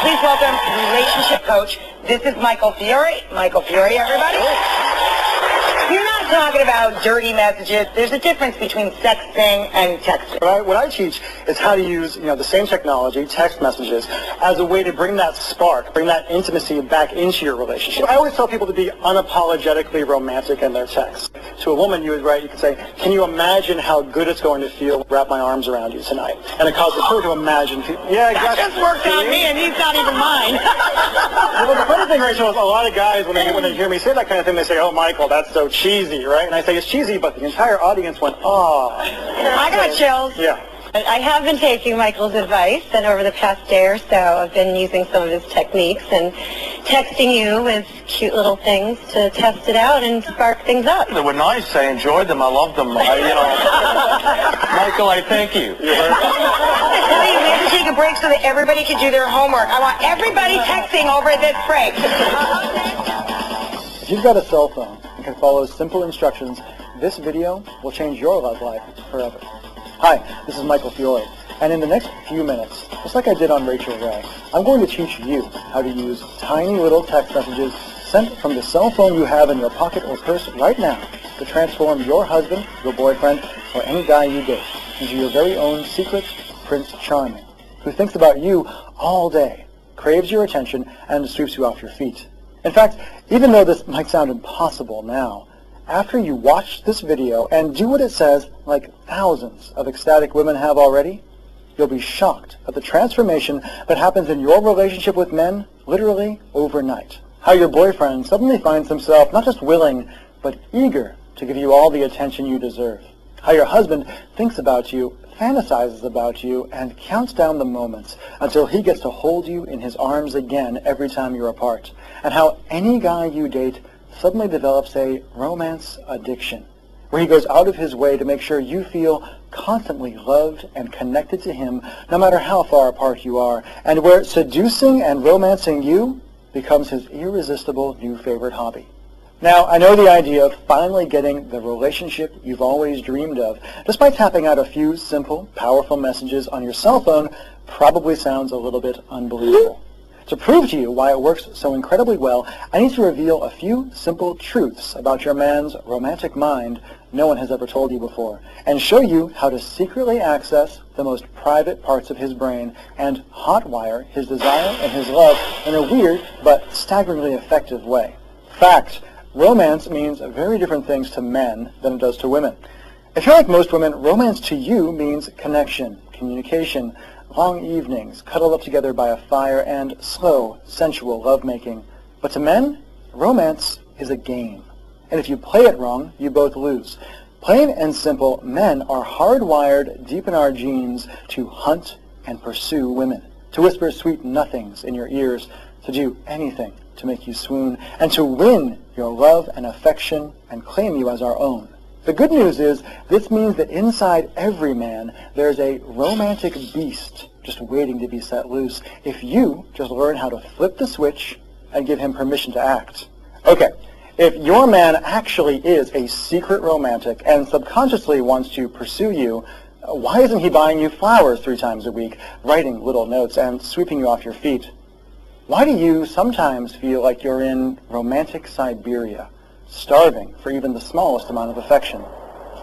Please welcome relationship coach. This is Michael Fiore. Michael Fiore, everybody. You're not talking about dirty messages. There's a difference between sexting and texting. What I teach is how to use, the same technology, text messages, as a way to bring that spark, bring that intimacy back into your relationship. I always tell people to be unapologetically romantic in their texts. To a woman, you could say, can you imagine how good it's going to feel to wrap my arms around you tonight? And it causes her to imagine. Yeah, that just worked on me, and he's not even mine. Well, the funny thing, Rachel, is a lot of guys, when they hear me say that kind of thing, they say, oh, Michael, that's so cheesy, right? And I say, it's cheesy, but the entire audience went, oh. I got chills. Yeah. I have been taking Michael's advice, and over the past day or so, I've been using some of his techniques and texting you with cute little things to test it out and spark things up. They were nice. I enjoyed them. I loved them. Michael, I thank you. Maybe take a break so that everybody can do their homework. I want everybody texting over this break. If you've got a cell phone and can follow simple instructions, this video will change your love life forever. Hi, this is Michael Fiore, and in the next few minutes, just like I did on Rachel Ray, I'm going to teach you how to use tiny little text messages sent from the cell phone you have in your pocket or purse right now to transform your husband, your boyfriend, or any guy you date into your very own secret Prince Charming, who thinks about you all day, craves your attention, and sweeps you off your feet. In fact, even though this might sound impossible now, after you watch this video and do what it says, like thousands of ecstatic women have already, you'll be shocked at the transformation that happens in your relationship with men literally overnight. How your boyfriend suddenly finds himself not just willing, but eager to give you all the attention you deserve. How your husband thinks about you, fantasizes about you, and counts down the moments until he gets to hold you in his arms again every time you're apart. And how any guy you date suddenly develops a romance addiction, where he goes out of his way to make sure you feel constantly loved and connected to him, no matter how far apart you are, and where seducing and romancing you becomes his irresistible new favorite hobby. Now, I know the idea of finally getting the relationship you've always dreamed of just by tapping out a few simple, powerful messages on your cell phone probably sounds a little bit unbelievable. To prove to you why it works so incredibly well, I need to reveal a few simple truths about your man's romantic mind no one has ever told you before, and show you how to secretly access the most private parts of his brain and hotwire his desire and his love in a weird but staggeringly effective way. Fact, romance means very different things to men than it does to women. If you're like most women, romance to you means connection, communication, long evenings, cuddled up together by a fire, and slow, sensual lovemaking. But to men, romance is a game. And if you play it wrong, you both lose. Plain and simple, men are hardwired deep in our genes to hunt and pursue women, to whisper sweet nothings in your ears, to do anything to make you swoon, and to win your love and affection and claim you as our own. The good news is this means that inside every man there's a romantic beast just waiting to be set loose if you just learn how to flip the switch and give him permission to act. Okay, if your man actually is a secret romantic and subconsciously wants to pursue you, why isn't he buying you flowers 3 times a week, writing little notes, and sweeping you off your feet? Why do you sometimes feel like you're in romantic Siberia, starving for even the smallest amount of affection?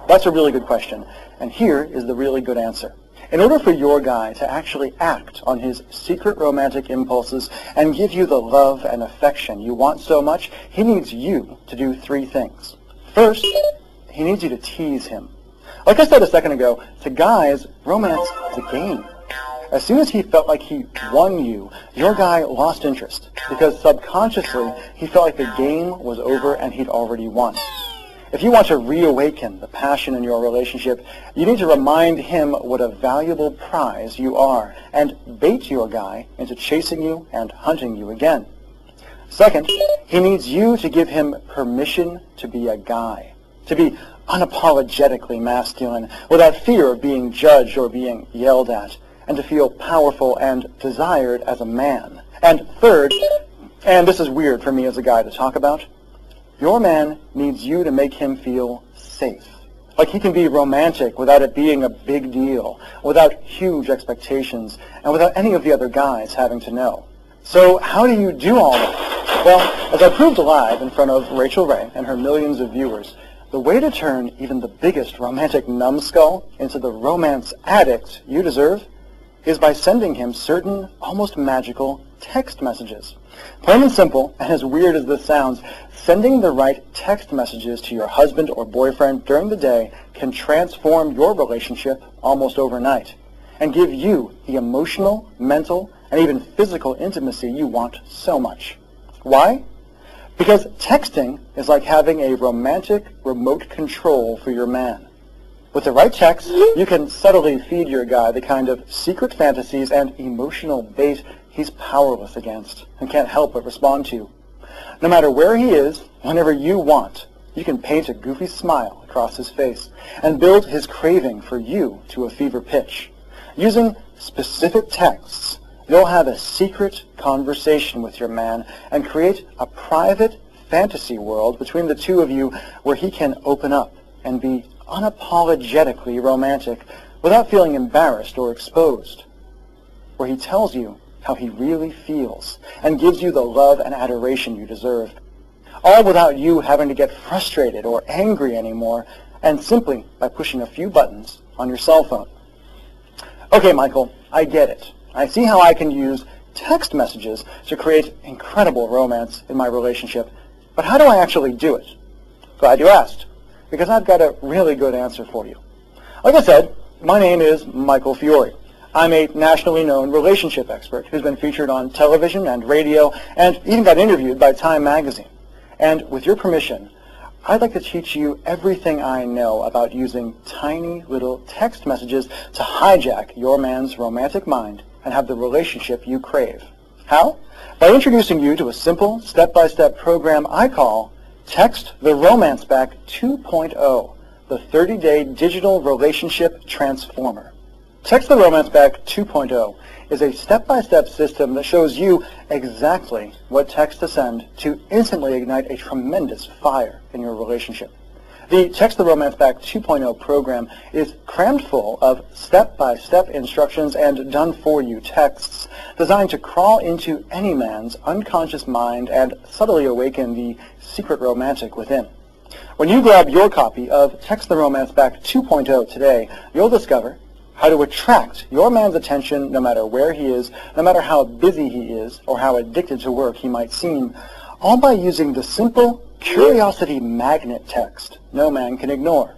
That's a really good question, and here is the really good answer. In order for your guy to actually act on his secret romantic impulses and give you the love and affection you want so much, he needs you to do 3 things. First, he needs you to tease him. Like I said a second ago, to guys, romance is a game. As soon as he felt like he won you, your guy lost interest, because subconsciously he felt like the game was over and he'd already won. If you want to reawaken the passion in your relationship, you need to remind him what a valuable prize you are, and bait your guy into chasing you and hunting you again. Second, he needs you to give him permission to be a guy, to be unapologetically masculine, without fear of being judged or being yelled at, and to feel powerful and desired as a man. And third, and this is weird for me as a guy to talk about, your man needs you to make him feel safe. Like he can be romantic without it being a big deal, without huge expectations, and without any of the other guys having to know. So how do you do all that? Well, as I proved live in front of Rachel Ray and her millions of viewers, the way to turn even the biggest romantic numbskull into the romance addict you deserve is by sending him certain almost magical text messages. Plain and simple, and as weird as this sounds, sending the right text messages to your husband or boyfriend during the day can transform your relationship almost overnight and give you the emotional, mental, and even physical intimacy you want so much. Why? Because texting is like having a romantic remote control for your man. With the right text, you can subtly feed your guy the kind of secret fantasies and emotional bait he's powerless against and can't help but respond to. No matter where he is, whenever you want, you can paint a goofy smile across his face and build his craving for you to a fever pitch. Using specific texts, you'll have a secret conversation with your man and create a private fantasy world between the two of you where he can open up and be unapologetically romantic without feeling embarrassed or exposed, where he tells you how he really feels and gives you the love and adoration you deserve, all without you having to get frustrated or angry anymore, and simply by pushing a few buttons on your cell phone. Okay, Michael, I get it. I see how I can use text messages to create incredible romance in my relationship, but how do I actually do it? Glad you asked, because I've got a really good answer for you. Like I said, my name is Michael Fiore. I'm a nationally known relationship expert who's been featured on television and radio and even got interviewed by Time magazine. And with your permission, I'd like to teach you everything I know about using tiny little text messages to hijack your man's romantic mind and have the relationship you crave. How? By introducing you to a simple step-by-step program I call Text the Romance Back 2.0, the 30-day digital relationship transformer. Text the Romance Back 2.0 is a step-by-step system that shows you exactly what text to send to instantly ignite a tremendous fire in your relationship. The Text the Romance Back 2.0 program is crammed full of step-by-step instructions and done-for-you texts designed to crawl into any man's unconscious mind and subtly awaken the secret romantic within. When you grab your copy of Text the Romance Back 2.0 today, you'll discover how to attract your man's attention no matter where he is, no matter how busy he is, or how addicted to work he might seem, all by using the simple curiosity magnet text no man can ignore.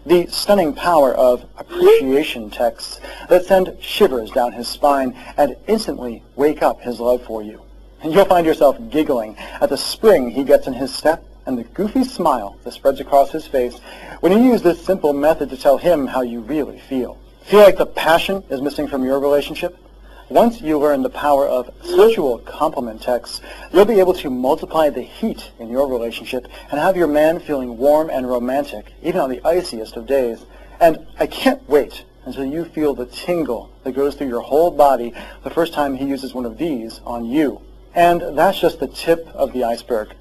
The stunning power of appreciation texts that send shivers down his spine and instantly wake up his love for you. And you'll find yourself giggling at the spring he gets in his step and the goofy smile that spreads across his face when you use this simple method to tell him how you really feel. Feel like the passion is missing from your relationship? Once you learn the power of sensual compliment texts, you'll be able to multiply the heat in your relationship and have your man feeling warm and romantic, even on the iciest of days. And I can't wait until you feel the tingle that goes through your whole body the first time he uses one of these on you. And that's just the tip of the iceberg.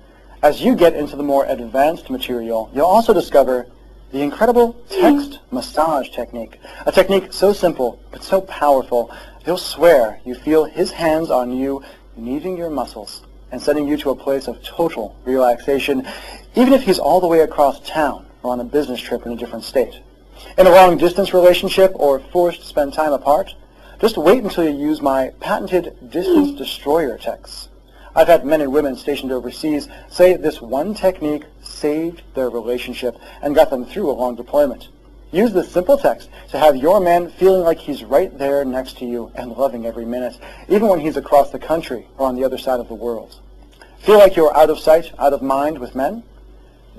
As you get into the more advanced material, you'll also discover the incredible text massage technique, a technique so simple but so powerful, you'll swear you feel his hands on you kneading your muscles and sending you to a place of total relaxation, even if he's all the way across town or on a business trip in a different state. In a long-distance relationship or forced to spend time apart, just wait until you use my patented distance destroyer texts. I've had men and women stationed overseas say this one technique saved their relationship and got them through a long deployment. Use this simple text to have your man feeling like he's right there next to you and loving every minute, even when he's across the country or on the other side of the world. Feel like you're out of sight, out of mind with men?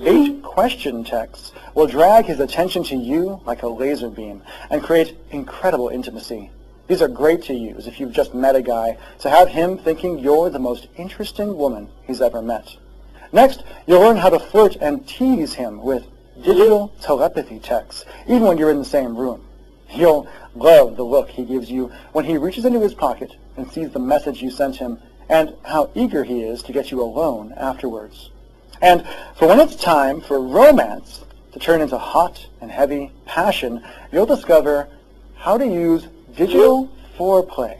Bait question texts will drag his attention to you like a laser beam and create incredible intimacy. These are great to use if you've just met a guy, to have him thinking you're the most interesting woman he's ever met. Next, you'll learn how to flirt and tease him with digital telepathy texts, even when you're in the same room. You'll love the look he gives you when he reaches into his pocket and sees the message you sent him, and how eager he is to get you alone afterwards. And for when it's time for romance to turn into hot and heavy passion, you'll discover how to use digital foreplay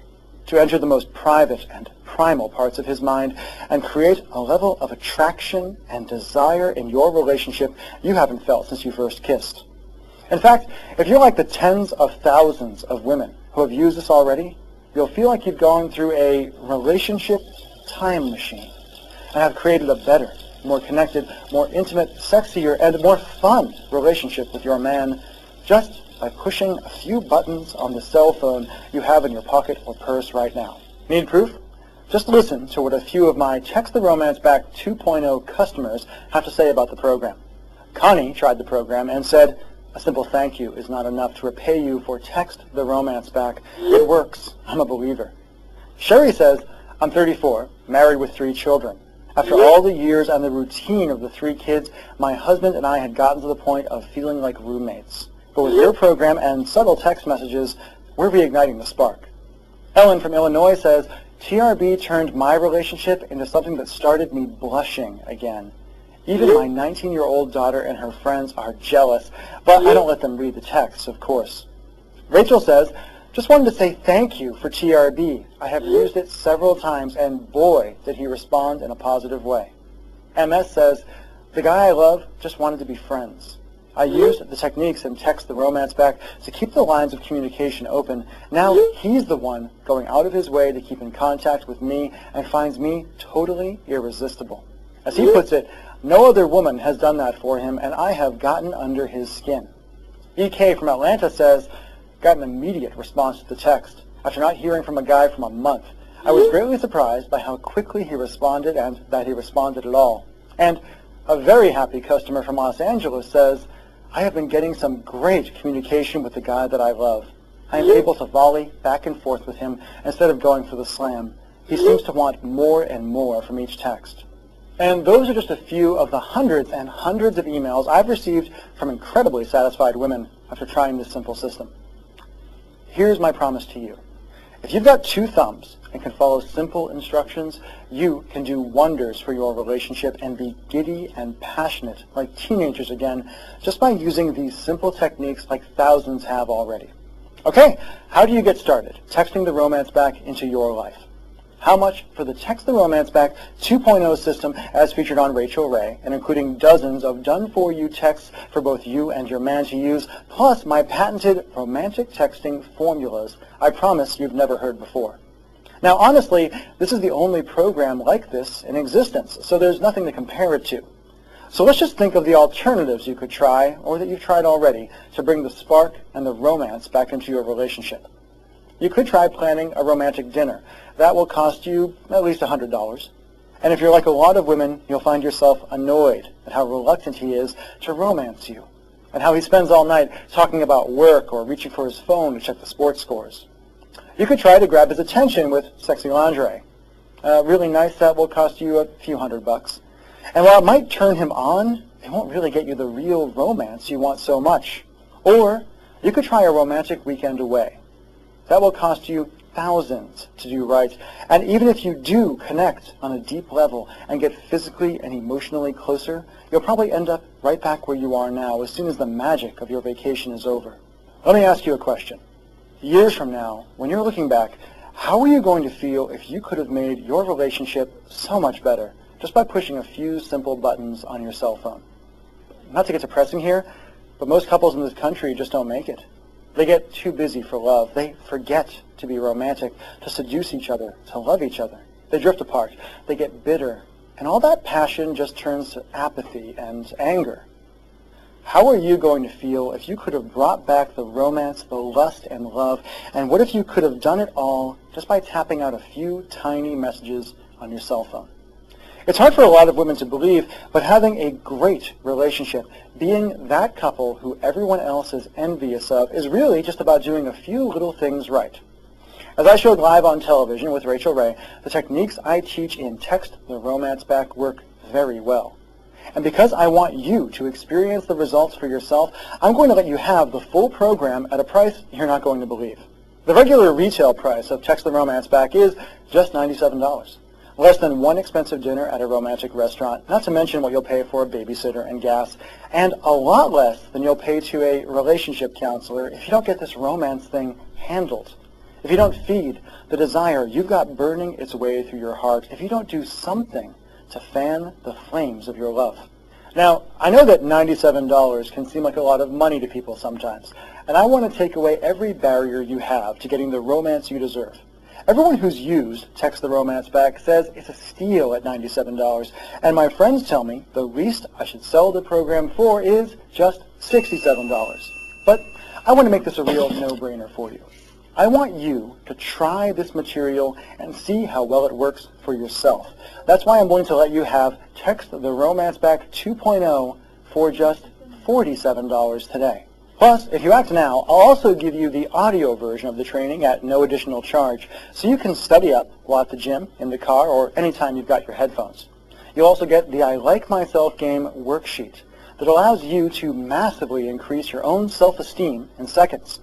to enter the most private and primal parts of his mind and create a level of attraction and desire in your relationship you haven't felt since you first kissed. In fact, if you're like the tens of thousands of women who have used this already, you'll feel like you've gone through a relationship time machine and have created a better, more connected, more intimate, sexier, and more fun relationship with your man just by pushing a few buttons on the cell phone you have in your pocket or purse right now. Need proof? Just listen to what a few of my Text the Romance Back 2.0 customers have to say about the program. Connie tried the program and said, "A simple thank you is not enough to repay you for Text the Romance Back. It works. I'm a believer." Sherry says, "I'm 34, married with 3 children. After all the years and the routine of the 3 kids, my husband and I had gotten to the point of feeling like roommates. But with your program and subtle text messages, we're reigniting the spark." Ellen from Illinois says, "TRB turned my relationship into something that started me blushing again. Even my 19-year-old daughter and her friends are jealous, but I don't let them read the texts, of course." Rachel says, "Just wanted to say thank you for TRB. I have used it several times, and boy, did he respond in a positive way." MS says, "The guy I love just wanted to be friends. I used the techniques in Text the Romance Back to keep the lines of communication open. Now he's the one going out of his way to keep in contact with me and finds me totally irresistible. As he puts it, no other woman has done that for him, and I have gotten under his skin." EK from Atlanta says, "Got an immediate response to the text. After not hearing from a guy from a month, I was greatly surprised by how quickly he responded and that he responded at all." And a very happy customer from Los Angeles says, "I have been getting some great communication with the guy that I love. I am able to volley back and forth with him instead of going for the slam. He seems to want more and more from each text." And those are just a few of the hundreds and hundreds of emails I've received from incredibly satisfied women after trying this simple system. Here's my promise to you. If you've got 2 thumbs and can follow simple instructions, you can do wonders for your relationship and be giddy and passionate like teenagers again just by using these simple techniques like thousands have already. Okay, how do you get started texting the romance back into your life? How much for the Text the Romance Back 2.0 system as featured on Rachel Ray, and including dozens of done-for-you texts for both you and your man to use, plus my patented romantic texting formulas I promise you've never heard before. Now, honestly, this is the only program like this in existence, so there's nothing to compare it to. So let's just think of the alternatives you could try, or that you've tried already, to bring the spark and the romance back into your relationship. You could try planning a romantic dinner. That will cost you at least $100. And if you're like a lot of women, you'll find yourself annoyed at how reluctant he is to romance you, and how he spends all night talking about work or reaching for his phone to check the sports scores. You could try to grab his attention with sexy lingerie. A really nice set will cost you a few $100. And while it might turn him on, it won't really get you the real romance you want so much. Or you could try a romantic weekend away. That will cost you thousands to do right. And even if you do connect on a deep level and get physically and emotionally closer, you'll probably end up right back where you are now as soon as the magic of your vacation is over. Let me ask you a question. Years from now, when you're looking back, how are you going to feel if you could have made your relationship so much better just by pushing a few simple buttons on your cell phone? Not to get depressing here, but most couples in this country just don't make it. They get too busy for love. They forget to be romantic, to seduce each other, to love each other. They drift apart. They get bitter. And all that passion just turns to apathy and anger. How are you going to feel if you could have brought back the romance, the lust, and love? And what if you could have done it all just by tapping out a few tiny messages on your cell phone? It's hard for a lot of women to believe, but having a great relationship, being that couple who everyone else is envious of, is really just about doing a few little things right. As I showed live on television with Rachel Ray, the techniques I teach in Text the Romance Back work very well. And because I want you to experience the results for yourself, I'm going to let you have the full program at a price you're not going to believe. The regular retail price of Text the Romance Back is just $97. Less than one expensive dinner at a romantic restaurant, not to mention what you'll pay for a babysitter and gas, and a lot less than you'll pay to a relationship counselor if you don't get this romance thing handled. if you don't feed the desire you've got burning its way through your heart, if you don't do something to fan the flames of your love. Now, I know that $97 can seem like a lot of money to people sometimes, and I want to take away every barrier you have to getting the romance you deserve. Everyone who's used Text the Romance Back says it's a steal at $97, and my friends tell me the least I should sell the program for is just $67. But I want to make this a real no-brainer for you. I want you to try this material and see how well it works for yourself. That's why I'm going to let you have Text the Romance Back 2.0 for just $47 today. Plus, if you act now, I'll also give you the audio version of the training at no additional charge, so you can study up while at the gym, in the car, or anytime you've got your headphones. You'll also get the I Like Myself Game worksheet that allows you to massively increase your own self-esteem in seconds.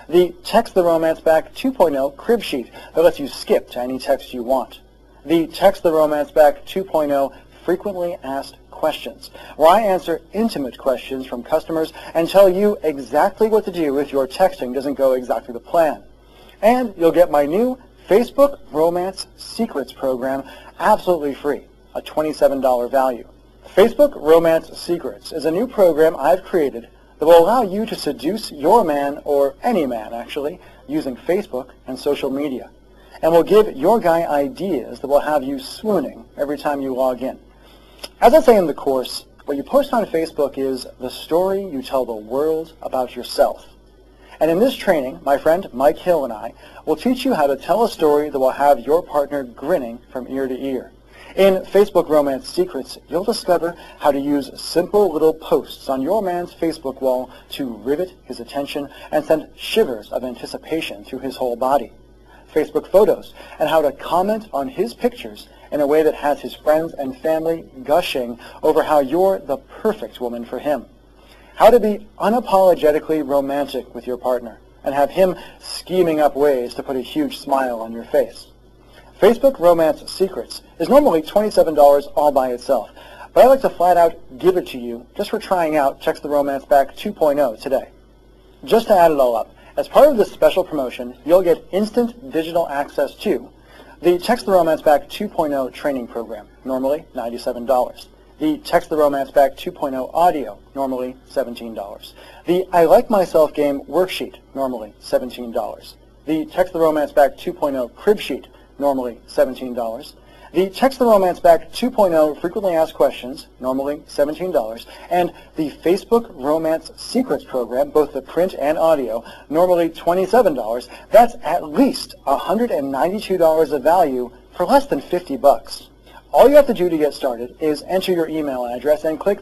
The Text the Romance Back 2.0 crib sheet that lets you skip to any text you want. The Text the Romance Back 2.0 frequently asked questions, where I answer intimate questions from customers and tell you exactly what to do if your texting doesn't go exactly to plan. And you'll get my new Facebook Romance Secrets program absolutely free, a $27 value. Facebook Romance Secrets is a new program I've created that will allow you to seduce your man, or any man actually, using Facebook and social media, and will give your guy ideas that will have you swooning every time you log in. As I say in the course, what you post on Facebook is the story you tell the world about yourself. And in this training, my friend Mike Hill and I will teach you how to tell a story that will have your partner grinning from ear to ear. In Facebook Romance Secrets, you'll discover how to use simple little posts on your man's Facebook wall to rivet his attention and send shivers of anticipation through his whole body. Facebook photos, and how to comment on his pictures in a way that has his friends and family gushing over how you're the perfect woman for him. How to be unapologetically romantic with your partner and have him scheming up ways to put a huge smile on your face. Facebook Romance Secrets is normally $27 all by itself, but I like to flat out give it to you just for trying out Text the Romance Back 2.0 today. Just to add it all up, as part of this special promotion, you'll get instant digital access to the Text the Romance Back 2.0 training program, normally $97. The Text the Romance Back 2.0 audio, normally $17. The I Like Myself Game worksheet, normally $17. The Text the Romance Back 2.0 crib sheet, normally $17. The Text the Romance Back 2.0 frequently asked questions, normally $17, and the Facebook Romance Secrets program, both the print and audio, normally $27. That's at least $192 of value for less than $50. All you have to do to get started is enter your email address and click